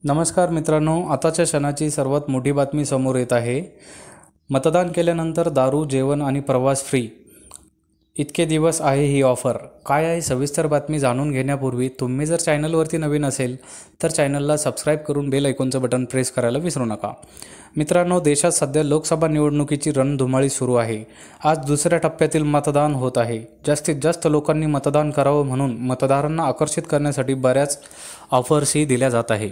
नमस्कार मित्रांनो, आताच्या क्षणाची सर्वात मोठी बातमी समोर येत आहे। मतदान केल्यानंतर दारू, जेवण आणि प्रवास फ्री। इतके दिवस आहे ही ऑफर। काय आहे सविस्तर बातमी जाणून घेण्यापूर्वी तुम्ही जर चॅनलवरती नवीन असेल तर चॅनलला सबस्क्राईब करून बेल आयकॉनचं बटन प्रेस करायला विसरू नका। मित्रांनो, देशात सध्या लोकसभा निवडणुकीची रणधुमाळी सुरू आहे। आज दुसऱ्या टप्प्यातील मतदान होत आहे। जास्तीत जास्त लोकांनी मतदान करावं म्हणून मतदारांना आकर्षित करण्यासाठी बऱ्याच ऑफर्सही दिल्या जात आहे।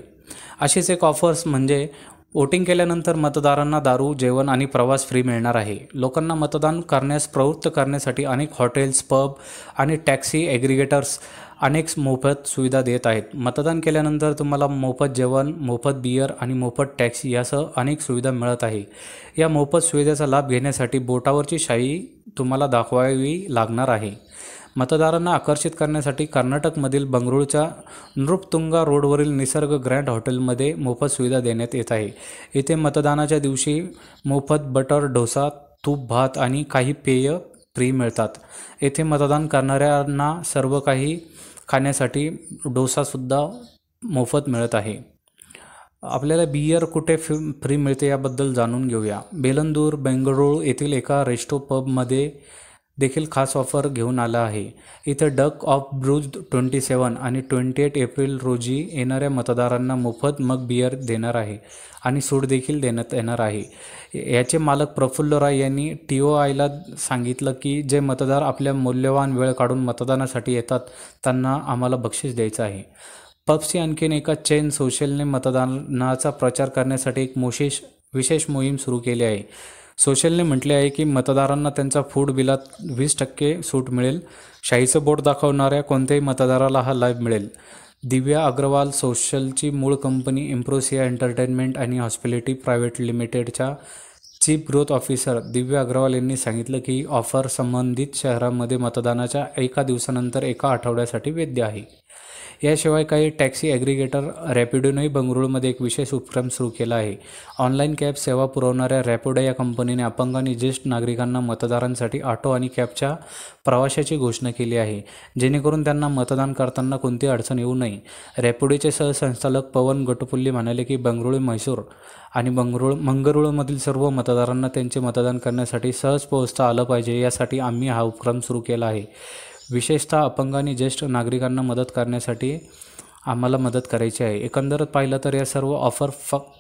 अशीच एक ऑफर्स म्हणजे वोटिंग केल्यानंतर मतदारांना दारू, जेवण आणि प्रवास फ्री मिळणार आहे। लोकांना मतदान करण्यास प्रवृत्त करण्यासाठी अनेक हॉटेल्स, पब आणि टॅक्सी ॲग्रिगेटर्स अनेक मोफत सुविधा देत आहेत। मतदान केल्यानंतर तुम्हाला मोफत जेवण, मोफत बियर आणि मोफत टॅक्सी यासह अनेक सुविधा मिळत आहे। या मोफत सुविधेचा लाभ घेण्यासाठी बोटावरची शाई तुम्हाला दाखवावी लागणार आहे। मतदारांना आकर्षित करण्यासाठी कर्नाटकमधील बंगळुरूच्या नृपतुंगा रोडवरील निसर्ग ग्रँड हॉटेलमध्ये मोफत सुविधा देण्यात येत आहे। येथे मतदानाच्या दिवशी मोफत बटर डोसा, तूप भात आणि काही पेय फ्री मिळतात। येथे मतदान करणाऱ्यांना सर्व काही खाण्यासाठी डोसासुद्धा मोफत मिळत आहे। आपल्याला बियर कुठे फ्री मिळते याबद्दल जाणून घेऊया। बेलंदूर, बेंगळुरू येथील एका रेस्टो पबमध्ये देखील खास ऑफर घेऊन आला आहे। इथे डक ऑफ ब्रूज 27 आणि 28 एप्रिल रोजी येणाऱ्या मतदारांना मोफत मग बियर देणार आहे आणि सूट देखील देण्यात येणार आहे। याचे मालक प्रफुल्ल राय यांनी TOIला सांगितलं की जे मतदार आपल्या मौल्यवान वेळ काढून मतदानासाठी येतात त्यांना आम्हाला बक्षीस द्यायचं आहे। पब्सची आणखीन एका चेन सोशलने मतदानाचा प्रचार करण्यासाठी एक विशेष मोहीम सुरू केली आहे। सोशलने म्हटले आहे की मतदारांना त्यांच्या फूड बिलात 20% सूट मिळेल। शाईचं बोट दाखवणाऱ्या कोणत्याही मतदाराला हा लाभ मिळेल। दिव्या अग्रवाल, सोशलची मूळ कंपनी इम्प्रोसिया एंटरटेनमेंट आणि हॉस्पिटॅलिटी प्रायव्हेट लिमिटेडच्या चीफ ग्रोथ ऑफिसर दिव्या अग्रवाल यांनी सांगितलं की ऑफर संबंधित शहरांमध्ये मतदानाच्या एका दिवसानंतर एका आठवड्यासाठी वैध आहे। याशिवाय काही टॅक्सी ॲग्रिगेटर रॅपिडोनेही बंगळुरूमध्ये एक विशेष उपक्रम सुरू केला आहे। ऑनलाईन कॅब सेवा पुरवणाऱ्या रॅपिडो या कंपनीने अपंग आणि ज्येष्ठ नागरिकांना मतदारांसाठी ऑटो आणि कॅबच्या प्रवासाची घोषणा केली आहे, जेणेकरून त्यांना मतदान करताना कोणतीही अडचण येऊ नये। रॅपिडोचे सहसंचालक पवन गटपुल्ली म्हणाले की बंगळुरू, म्हैसूर आणि मंगळुरूमधील सर्व मतदारांना त्यांचे मतदान करण्यासाठी सहज पोहोचता आलं पाहिजे, यासाठी आम्ही हा उपक्रम सुरू केला आहे। विशेषतः अपंग आणि ज्येष्ठ नागरिकांना मदत करण्यासाठी आम्हाला मदत करायची आहे। एकंदरीत पाहिलं तर या सर्व ऑफर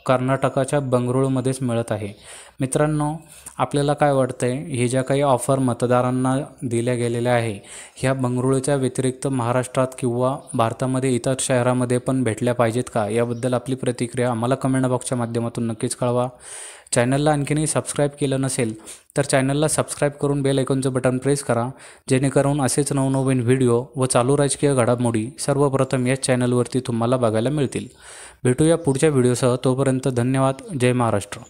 कर्नाटकाच्या बंगळुरूमध्येच मिळत आहे। मित्रांनो, आपल्याला काय वाटतंय, हे ज्या काही ऑफर मतदारांना दिल्या गेलेल्या आहे ह्या बंगळुरूच्या व्यतिरिक्त महाराष्ट्रात किंवा भारतामध्ये इतर शहरामध्ये पण भेटल्या पाहिजेत का? याबद्दल आपली प्रतिक्रिया आम्हाला कमेंट बॉक्सच्या माध्यमातून नक्कीच कळवा। चॅनलला आणखीनही सबस्क्राईब केलं नसेल तर चॅनलला सबस्क्राईब करून बेल आयकॉनचं बटन प्रेस करा, जेणेकरून असेच नवनवीन व्हिडिओ व चालू राजकीय घडामोडी सर्वप्रथम याच चॅनलवरती तुम्हाला बघायला मिळतील। भेटूया पुढच्या व्हिडिओसह, तोपर्यंत धन्यवाद। जय महाराष्ट्र।